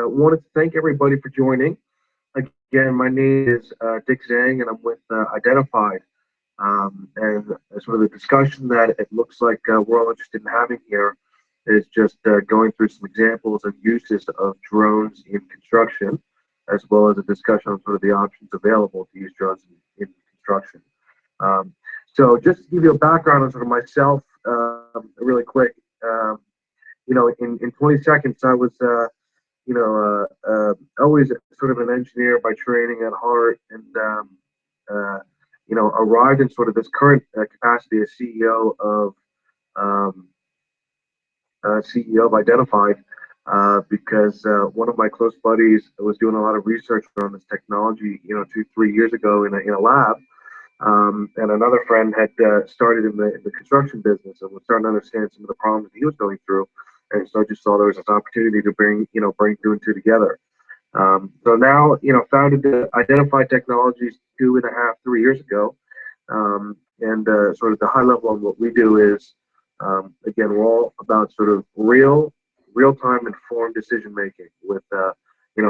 wanted to thank everybody for joining. Again, my name is Dick Zhang, and I'm with Identified. And sort of the discussion that it looks like we're all interested in having here is just going through some examples of uses of drones in construction, as well as a discussion on sort of the options available to use drones in construction. Um, so just to give you a background on sort of myself, really quick, in 20 seconds, I was, always sort of an engineer by training at heart, and arrived in sort of this current capacity as um, CEO of Identified, because one of my close buddies was doing a lot of research on this technology, 2, 3 years ago in a lab. And another friend had started in the construction business and was starting to understand some of the problems that he was going through, and so I just saw there was an opportunity to bring two and two together. So now, founded the Identified Technologies 2.5, 3 years ago, and sort of the high level on what we do is, again, we're all about sort of real-time informed decision making with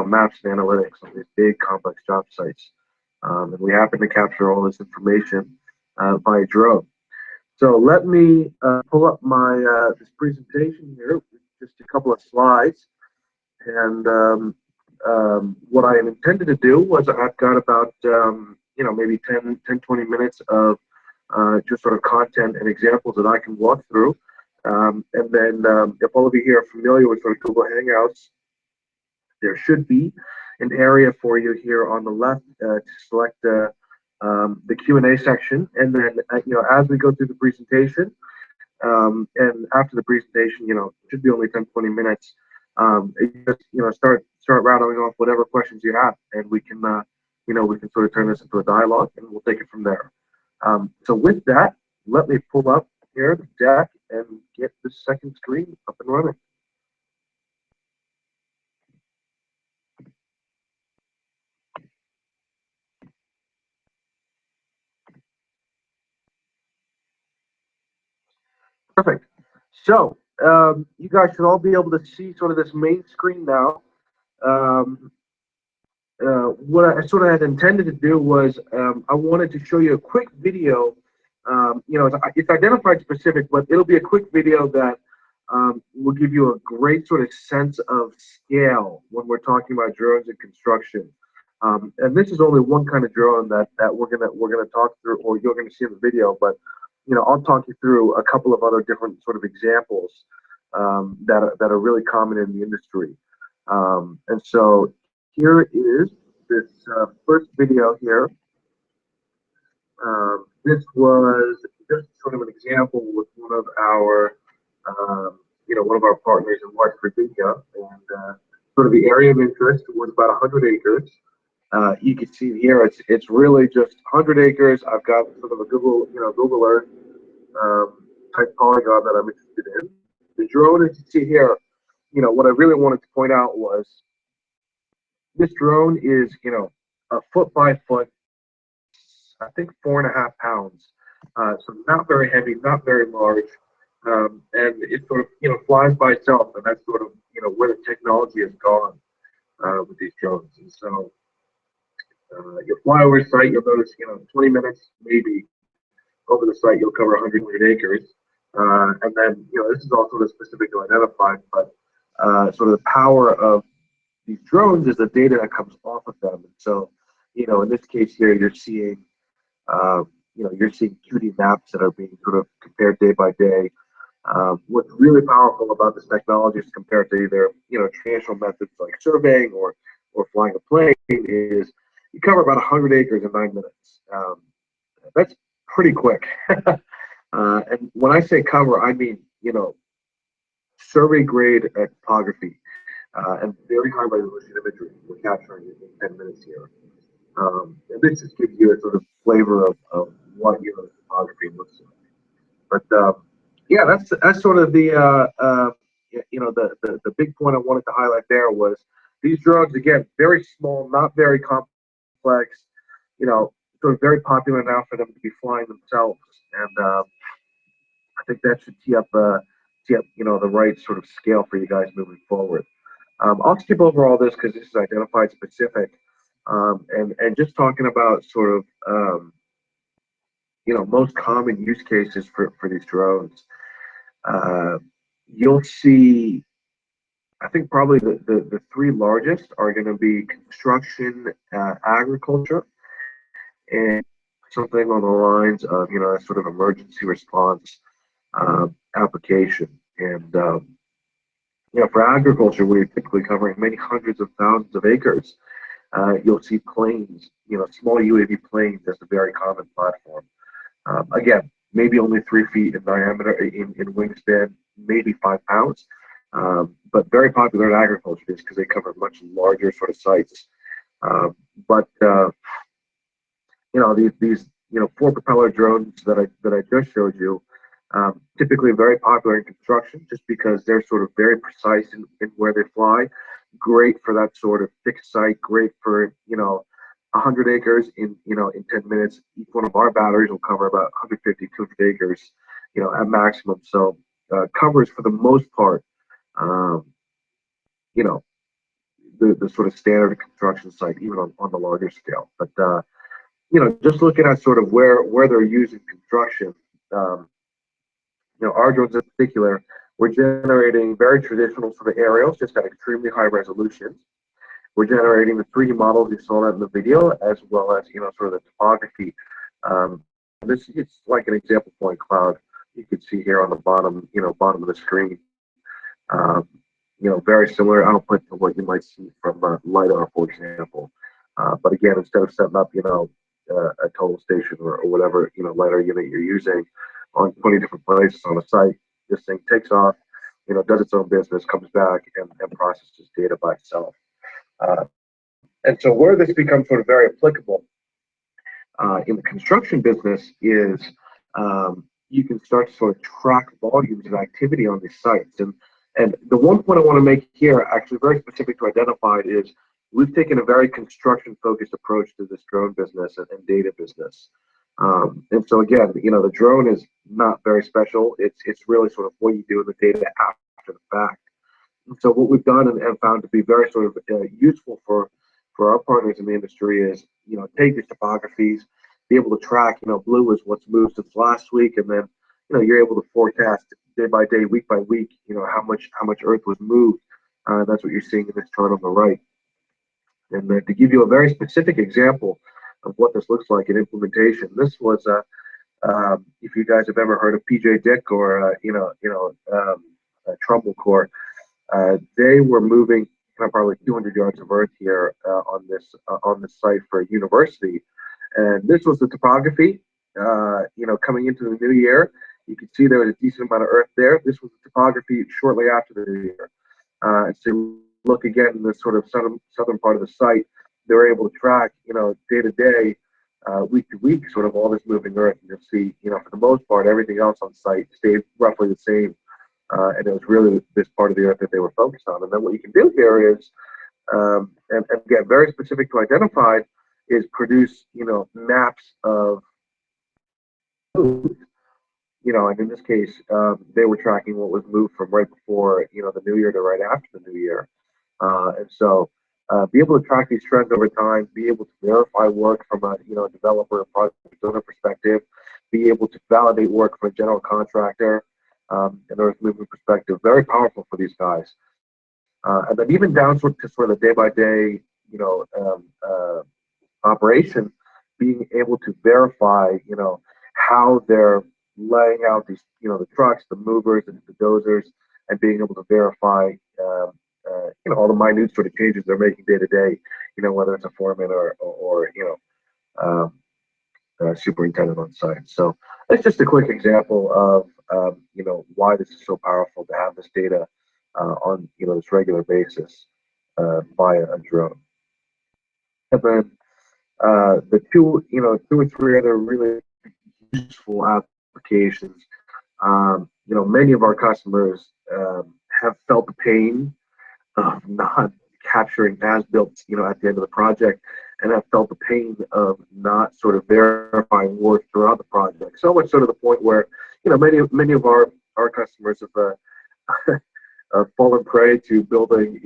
maps and analytics on these big complex job sites. And we happen to capture all this information by drone. So let me pull up my this presentation here, just a couple of slides. And what I intended to do was I've got about, maybe 10, 20 minutes of just sort of content and examples that I can walk through. And then if all of you here are familiar with sort of Google Hangouts, there should be an area for you here on the left to select the Q&A section. And then, as we go through the presentation, and after the presentation, it should be only 10, 20 minutes. Just, start rattling off whatever questions you have, and we can sort of turn this into a dialogue, and we'll take it from there. So with that, let me pull up here the deck and get the second screen up and running. Perfect. So you guys should all be able to see sort of this main screen now. Um, what I sort of had intended to do was I wanted to show you a quick video. It's identified specific, but it'll be a quick video that will give you a great sort of sense of scale when we're talking about drones in construction. And this is only one kind of drone that we're gonna talk through, or you're gonna see in the video. But I'll talk you through a couple of other different sort of examples that are really common in the industry. And so here is this first video here. This was just sort of an example with one of our partners in West Virginia, and sort of the area of interest was about 100 acres. You can see here it's really just 100 acres. I've got sort of a Google Earth type polygon that I'm interested in. The drone, as you see here, what I really wanted to point out was this drone is, a foot by foot, I think 4.5 pounds. So not very heavy, not very large. And it sort of, flies by itself. And that's sort of, where the technology has gone with these drones. And so you fly over the site, you'll notice, 20 minutes maybe over the site, you'll cover 100 acres. And then, this is also the specific to Identified, but sort of the power of these drones is the data that comes off of them. And so, in this case here, you're seeing, you're seeing 2D maps that are being sort of compared day by day. What's really powerful about this technology is compared to either, traditional methods like surveying or flying a plane is you cover about 100 acres in 9 minutes. That's pretty quick. And when I say cover, I mean, survey grade topography and very high resolution imagery we're capturing in 10 minutes here. And this just gives you a sort of flavor of what topography looks like. But yeah, that's sort of the the big point I wanted to highlight there was these drones, again, very small, not very complex, sort of very popular now for them to be flying themselves. And I think that should tee up the right sort of scale for you guys moving forward. I'll skip over all this because this is identified specific, and just talking about sort of most common use cases for these drones. Uh, you'll see, I think probably the three largest are going to be construction, agriculture, and something on the lines of sort of emergency response application. And for agriculture, we're typically covering many hundreds of thousands of acres. You'll see planes, small UAV planes as a very common platform. Again, maybe only 3 feet in diameter, in wingspan, maybe 5 pounds, but very popular in agriculture just because they cover much larger sort of sites. But these four propeller drones that I just showed you, typically very popular in construction just because they're sort of very precise in where they fly. Great for that sort of fixed site. Great for 100 acres in 10 minutes. Each one of our batteries will cover about 150, 200 acres, at maximum. So covers for the most part, um, you know, the sort of standard construction site, even on the larger scale. But just looking at sort of where they're used in construction, um, our drones in particular, we're generating very traditional sort of aerials, just at extremely high resolutions. We're generating the 3D models you saw that in the video, as well as sort of the topography. This it's like an example point cloud you can see here on the bottom of the screen. Um, very similar output to what you might see from LiDAR, for example. But again, instead of setting up, a total station or whatever, LiDAR unit you're using on 20 different places on a site, this thing takes off, does its own business, comes back and processes data by itself. Uh, and so where this becomes sort of very applicable in the construction business is you can start to sort of track volumes of activity on these sites. And the one point I want to make here, actually very specific to Identified, is we've taken a very construction-focused approach to this drone business and data business. And so again, the drone is not very special. It's really sort of what you do with the data after the fact. And so what we've done and found to be very sort of useful for our partners in the industry is, take these topographies, be able to track, blue is what's moved since last week, and then, you're able to forecast day by day, week by week, how much Earth was moved. That's what you're seeing in this chart on the right. And to give you a very specific example of what this looks like in implementation, this was if you guys have ever heard of PJ Dick or Trumbull Core, they were moving probably 200 yards of earth here on this site for a university, and this was the topography. Coming into the new year, you can see there was a decent amount of earth there. This was the topography shortly after the new year. So look again in the sort of southern part of the site, they were able to track, day to day, week to week, sort of all this moving earth. And you'll see, for the most part, everything else on site stayed roughly the same. And it was really this part of the earth that they were focused on. And then what you can do here is, and again, very specific to Identified, is produce, maps of food. And in this case, they were tracking what was moved from right before, the new year to right after the new year. And so be able to track these trends over time, be able to verify work from a, developer, project owner perspective, be able to validate work from a general contractor, and earth movement perspective, very powerful for these guys. And then even down to sort of the day by day, operation, being able to verify, how they're laying out these, the trucks, the movers, and the dozers, and being able to verify, all the minute sort of changes they're making day to day, whether it's a foreman or um, superintendent on site. So that's just a quick example of why this is so powerful to have this data on this regular basis via a drone. And then the two or three other really useful applications. Many of our customers have felt the pain of not capturing as-built, at the end of the project, and have felt the pain of not sort of verifying work throughout the project. So much so to the point where, many of our customers have fallen prey to building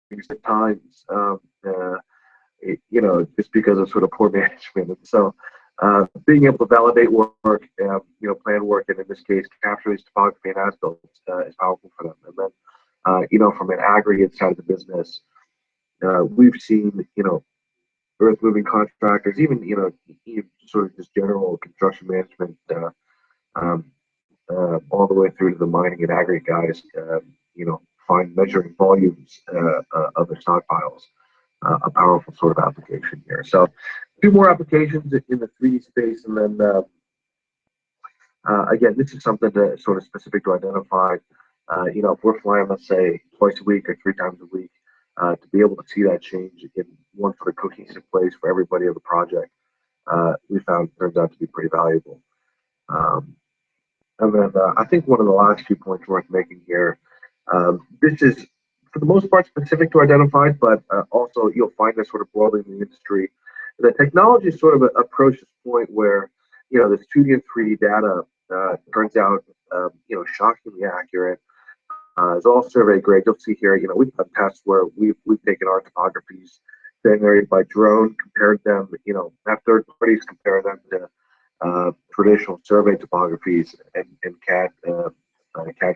things at times, just because of sort of poor management. And so, being able to validate work, plan work, and in this case, capture these topography and as-built is powerful for them. And then, from an aggregate side of the business, we've seen, earth moving contractors, even sort of just general construction management, um, all the way through to the mining and aggregate guys, find measuring volumes of their stockpiles a powerful sort of application here. So, a few more applications in the 3D space, and then again, this is something that sort of specific to identify. If we're flying, let's say, twice a week or 3 times a week, to be able to see that change in one sort of cohesive place for everybody of the project, we found turns out to be pretty valuable. Um, and then I think one of the last few points worth making here, this is for the most part specific to identified, but also you'll find this sort of broadly in the industry. The technology sort of approached this point where, this 2D and 3D data turns out, shockingly accurate. It's all survey grade. You'll see here, we've done tests where we've taken our topographies generated by drone, compared them, have third parties compare them to traditional survey topographies and CAD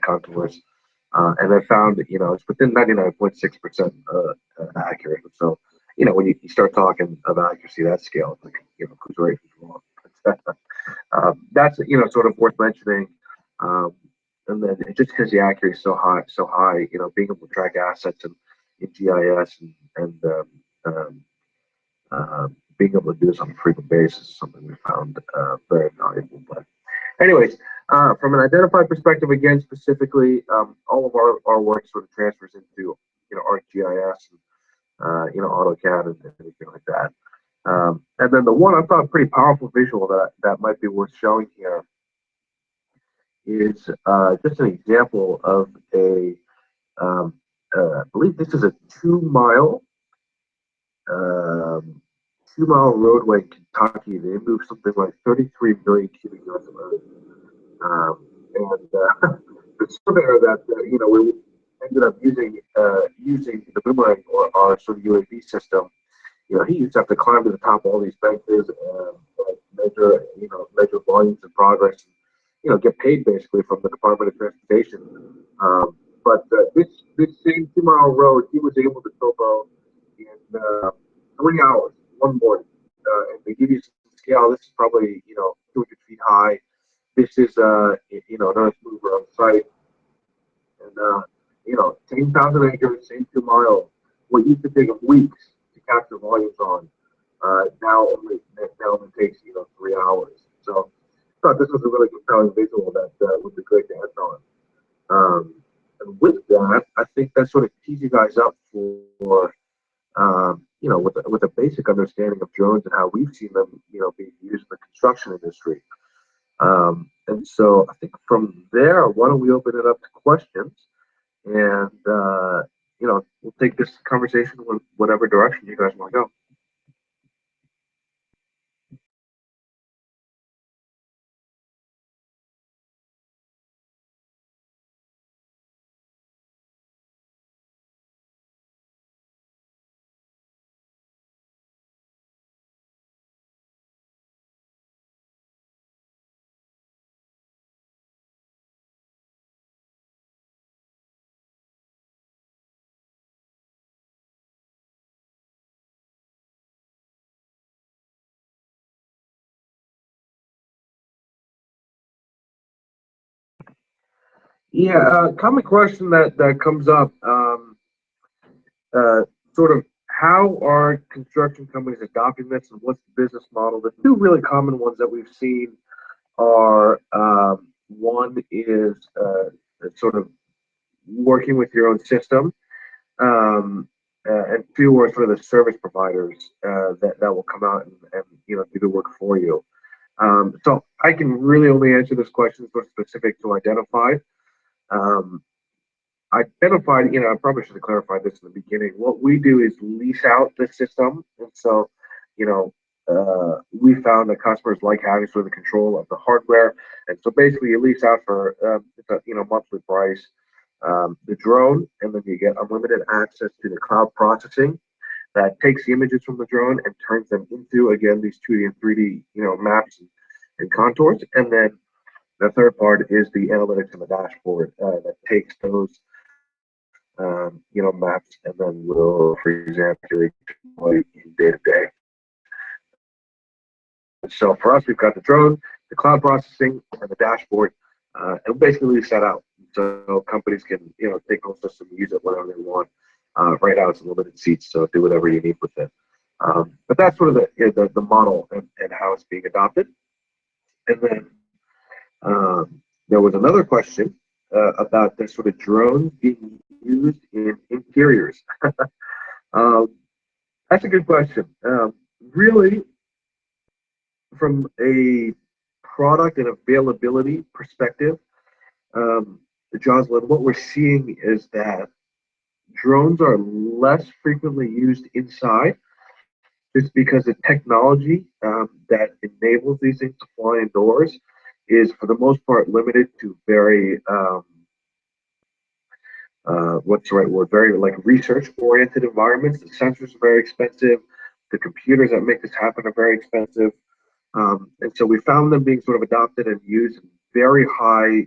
contours, and I found that it's within 99.6% accurate. So when you start talking of accuracy that scale, it's like who's right, who's wrong. That's sort of worth mentioning. And then it just because the accuracy is so high, being able to track assets in GIS and being able to do this on a frequent basis is something we found very valuable. But anyways, from an identified perspective, again, specifically, all of our work sort of transfers into, ArcGIS and, AutoCAD and anything like that. And then the one I thought pretty powerful visual that might be worth showing here is just an example of I believe this is a 2 mile 2 mile roadway in Kentucky. They moved something like 33 million cubic yards of earth. And the surveyor that we ended up using the boomerang or our sort of UAV system, he used to have to climb to the top of all these benches and measure volumes and progress, and, get paid basically from the Department of Transportation. But this same 2 mile road, he was able to topo in 3 hours, one morning. And to give you some scale, this is probably 200 feet high. This is an earth mover on site, and same 1,000 acres, same 2 mile. What used to take weeks to capture volumes on, now only takes 3 hours. So I thought this was a really compelling visual that would be great to end on. And with that, I think that sort of tees you guys up for with a basic understanding of drones and how we've seen them, being used in the construction industry. And so I think from there, why don't we open it up to questions, and we'll take this conversation in whatever direction you guys want to go. Yeah, common question that comes up, sort of how are construction companies adopting this, and what's the business model? The two really common ones that we've seen are, one is sort of working with your own system, and two are sort of the service providers that will come out and do the work for you. So I can really only answer this question sort of specific to identified. Um, Identified, I probably should have clarified this in the beginning. What we do is lease out the system, and so, we found that customers like having sort of the control of the hardware, and so basically you lease out for it's a monthly price. the drone, and then you get unlimited access to the cloud processing that takes the images from the drone and turns them into, again, these 2D and 3D, maps and contours. And then the third part is the analytics and the dashboard that takes those, maps and then will, for example, deploy in day to day. So for us, we've got the drone, the cloud processing, and the dashboard, and basically set out so companies can, take those systems and use it whenever they want. Right now, it's limited seats, so do whatever you need with it. But that's sort of the model and how it's being adopted. And then there was another question about the sort of drones being used in interiors. um, that's a good question. Really, from a product and availability perspective, Jocelyn, what we're seeing is that drones are less frequently used inside just because the technology that enables these things to fly indoors is, for the most part, limited to very, what's the right word, very like research oriented environments. The sensors are very expensive. The computers that make this happen are very expensive. And so we found them being sort of adopted and used in very high,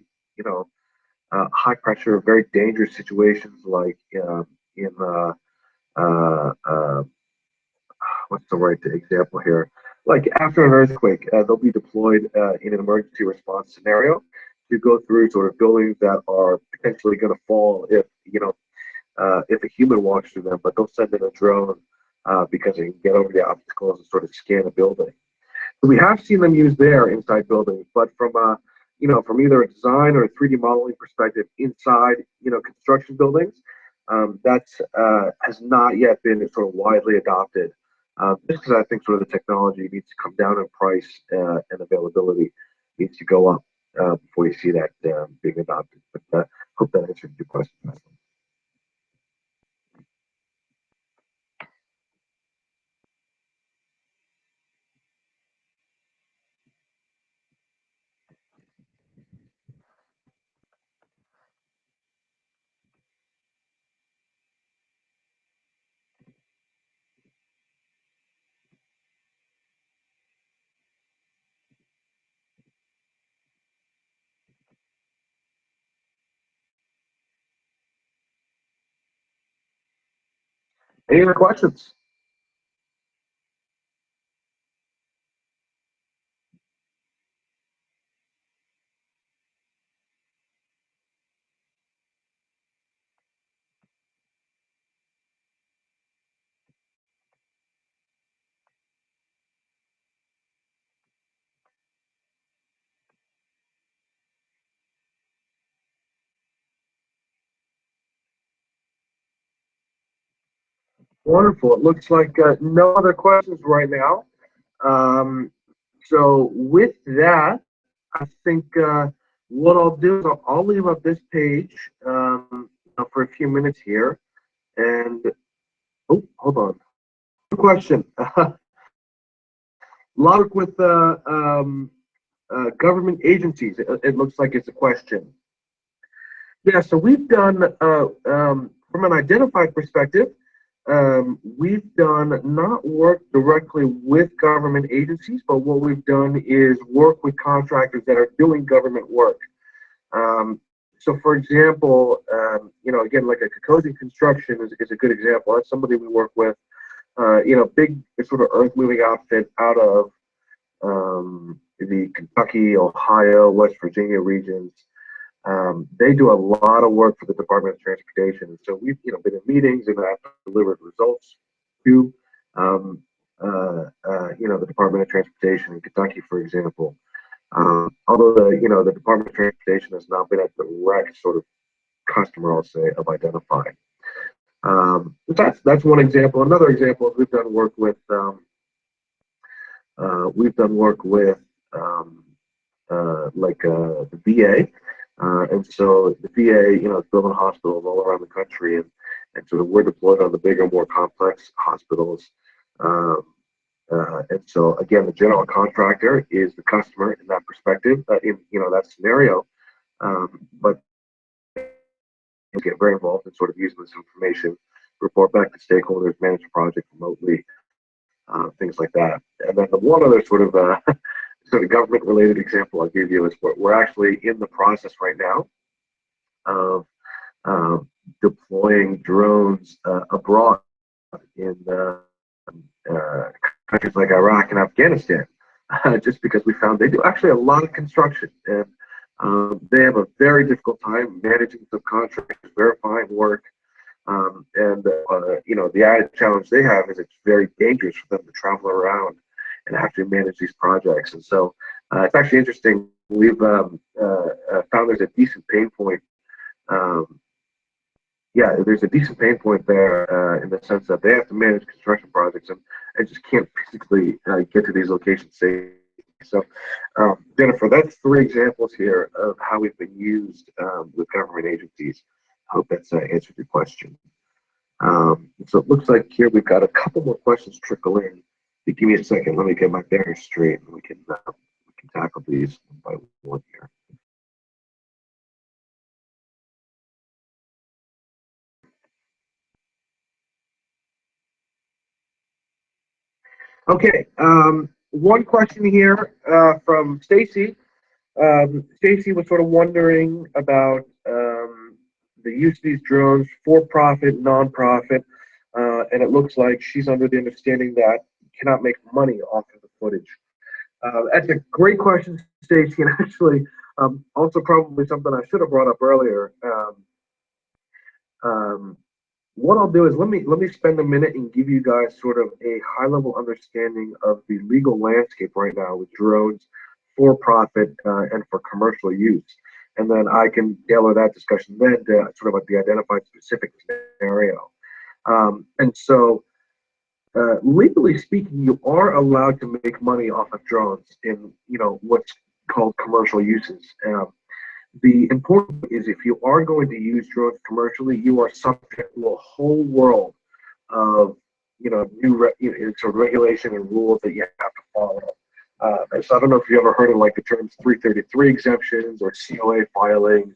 high pressure, very dangerous situations like in what's the right example here? Like after an earthquake, they'll be deployed in an emergency response scenario to go through sort of buildings that are potentially going to fall if a human walks through them, but they'll send in a drone because they can get over the obstacles and sort of scan a building. So we have seen them used there inside buildings, but from either a design or a 3D modeling perspective inside, construction buildings, that's has not yet been sort of widely adopted. Just because I think sort of the technology needs to come down in price and availability needs to go up before you see that being adopted. But hope that answered your question. Any other questions? Wonderful. It looks like no other questions right now. Um, so with that, I think what I'll do is I'll leave up this page for a few minutes here. And oh, hold on. Question. Lot with government agencies. It looks like it's a question. Yeah. So we've done from an identified perspective. We've done not work directly with government agencies, but what we've done is work with contractors that are doing government work. So, for example, again, like a Kokosi Construction is a good example. That's somebody we work with. Big sort of earth moving outfit out of the Kentucky, Ohio, West Virginia regions. They do a lot of work for the Department of Transportation, and so we've been in meetings and have delivered results to the Department of Transportation in Kentucky, for example. Although the Department of Transportation has not been a direct sort of customer, I'll say, of Identify. But that's one example. Another example is we've done work with the VA. And so the VA, is building hospitals all around the country, and sort of we're deployed on the bigger, more complex hospitals. And so again, the general contractor is the customer in that perspective, in that scenario. But get very involved in sort of using this information, report back to stakeholders, manage the project remotely, things like that. And then the one other sort of sort of government-related example I'll give you is we're actually in the process right now of deploying drones abroad in countries like Iraq and Afghanistan, just because we found they do actually a lot of construction, and they have a very difficult time managing subcontractors, verifying work, and you know, the added challenge they have is it's very dangerous for them to travel around and actually manage these projects. And so it's actually interesting. We've found there's a decent pain point. Yeah, there's a decent pain point there in the sense that they have to manage construction projects and just can't physically get to these locations safely. So, Jennifer, that's 3 examples here of how we've been used with government agencies. I hope that's answered your question. So it looks like here we've got a couple more questions trickle in. Give me a second. Let me get my bearings straight, and we can tackle these one by one here. Okay, one question here from Stacy. Stacy was sort of wondering about the use of these drones for profit, non-profit, and it looks like she's under the understanding that you cannot make money off of the footage. That's a great question, Stacy, and actually also probably something I should have brought up earlier. What I'll do is let me spend a minute and give you guys sort of a high-level understanding of the legal landscape right now with drones for profit and for commercial use, and then I can tailor that discussion then to sort of like the identified specific scenario. And so, legally speaking, you are allowed to make money off of drones in what's called commercial uses. The important thing is if you are going to use drones commercially, you are subject to a whole world of new sort of regulation and rules that you have to follow. So I don't know if you ever heard of like the terms 333 exemptions or COA filing.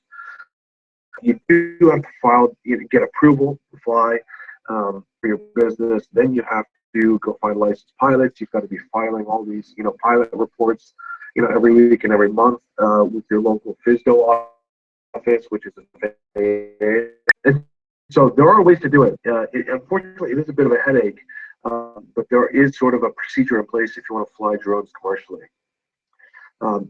You do have to file, get approval to fly for your business. Then you have to go find licensed pilots. You've got to be filing all these pilot reports every week and every month with your local FSDO office, which is FAA. And so there are ways to do it. Unfortunately, it is a bit of a headache, but there is sort of a procedure in place if you want to fly drones commercially.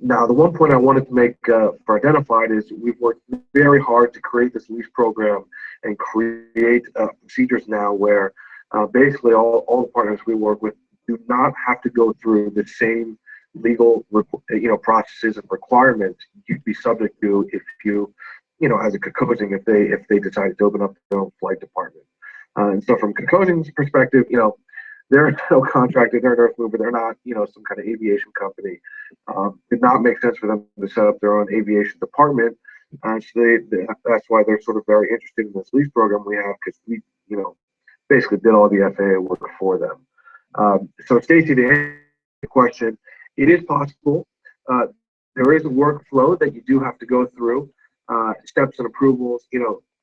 Now, the one point I wanted to make for Identified is we've worked very hard to create this lease program and create procedures now where basically all the partners we work with do not have to go through the same legal processes and requirements you'd be subject to if you as a Kokosing if they decided to open up their own flight department. And so from Kokosing's perspective, they're no contractor, they're an earth mover, they're not some kind of aviation company. Did not make sense for them to set up their own aviation department. So that's why they're sort of very interested in this lease program we have, because we basically did all the FAA work for them. So Stacy, to answer the question, it is possible. There is a workflow that you do have to go through, steps and approvals.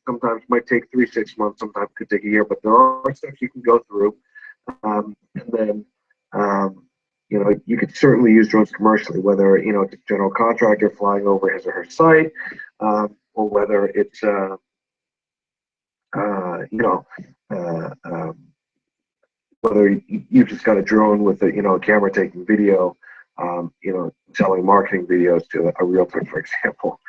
Sometimes might take 3-6 months, sometimes could take a year, but there are steps you can go through. And then you could certainly use drones commercially, whether it's a general contractor flying over his or her site, or whether it's whether you've just got a drone with a camera taking video, selling marketing videos to a realtor, for example.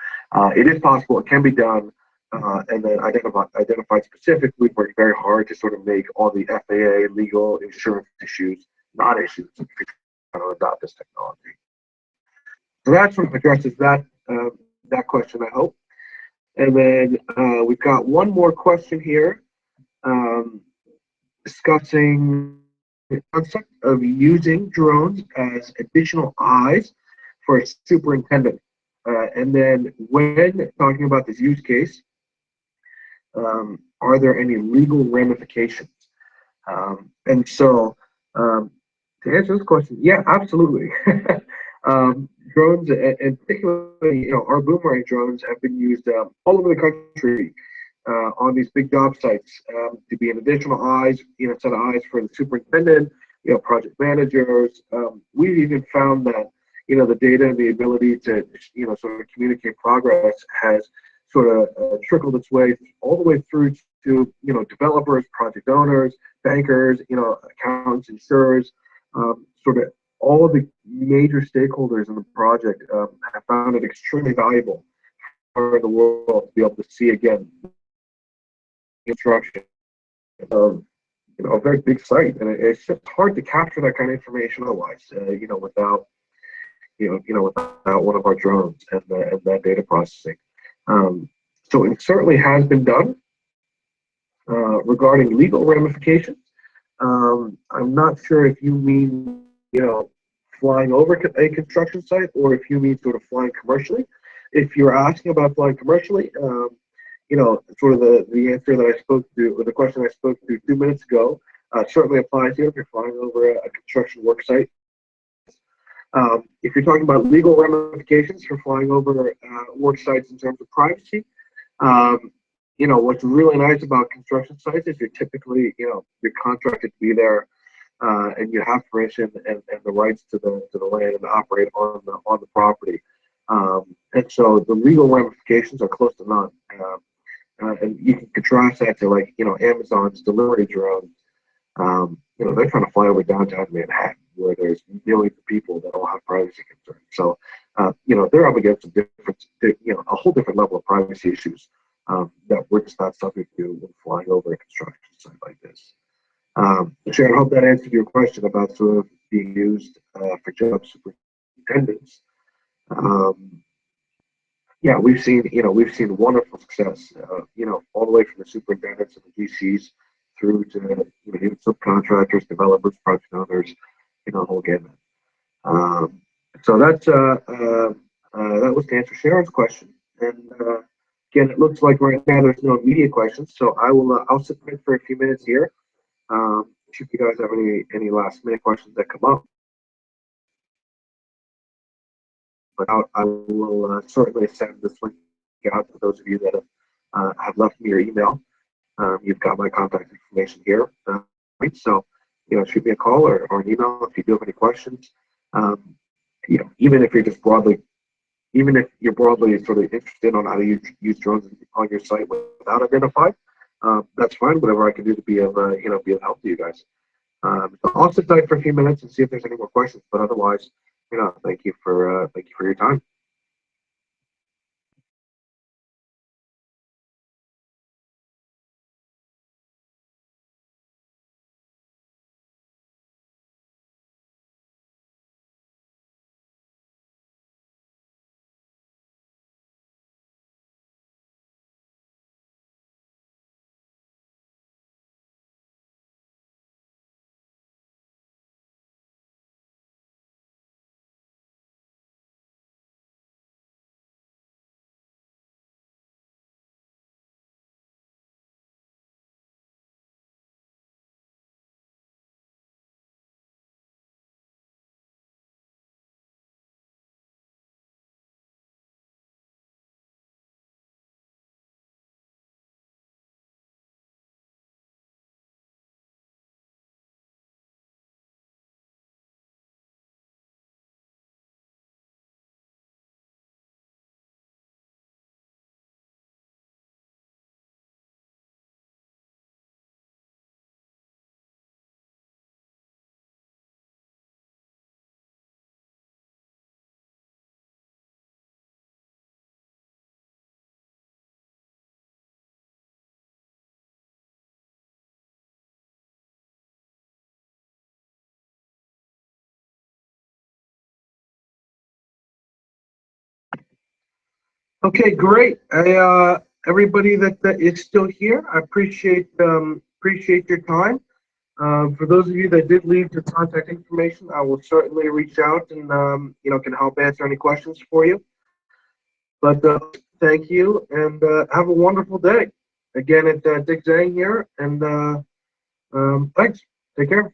It is possible. It can be done. And then identified specific, we've worked very hard to sort of make all the FAA legal insurance issues not issues if you try to adopt this technology. So that sort of addresses that question, I hope. And then we've got one more question here discussing the concept of using drones as additional eyes for a superintendent. And then when talking about this use case, are there any legal ramifications? And so to answer this question, yeah, absolutely. Drones, and particularly, our boomerang drones have been used all over the country on these big job sites to be an additional eyes, set of eyes for the superintendent, project managers. We've even found that, the data and the ability to, sort of communicate progress has sort of trickled its way all the way through to, developers, project owners, bankers, accountants, insurers, sort of all of the major stakeholders in the project have found it extremely valuable for the world to be able to see again construction of a very big site, and it's just hard to capture that kind of information otherwise, without without one of our drones and that data processing. So it certainly has been done. Regarding legal ramifications, I'm not sure if you mean flying over a construction site or if you mean sort of flying commercially. If you're asking about flying commercially, sort of the answer that I spoke to, or the question I spoke to 2 minutes ago, certainly applies here if you're flying over a construction work site. If you're talking about legal ramifications for flying over work sites in terms of privacy, what's really nice about construction sites is you're typically, you're contracted to be there, and you have permission and the rights to the land and to operate on the property. And so the legal ramifications are close to none. And you can contrast that to Amazon's delivery drone. They're trying to fly over downtown Manhattan where there's millions of people that all have privacy concerns. So, they're up against a whole different level of privacy issues that we're just not subject to when flying over a construction site like this. Sharon, I hope that answered your question about sort of being used for job superintendents. Yeah, we've seen wonderful success, all the way from the superintendents and the GCs through to even subcontractors, developers, project owners, the whole gamut. So that was to answer Sharon's question. And again, it looks like right now there's no immediate questions, so I'll submit for a few minutes here. If you guys have any last minute questions that come up, but I will certainly send this link out to those of you that have left me your email. You've got my contact information here. Right? So, shoot me a call or an email if you do have any questions. Even if you're broadly sort of interested on how to use drones on your site without Identify, that's fine. Whatever I can do to be of help to you guys. So I'll sit tight for a few minutes and see if there's any more questions. But otherwise, thank you for your time. Okay, great. Everybody that is still here, I appreciate your time. For those of you that did leave your contact information, I will certainly reach out and can help answer any questions for you. But thank you, and have a wonderful day. Again, it's Dick Zhang here, and thanks. Take care.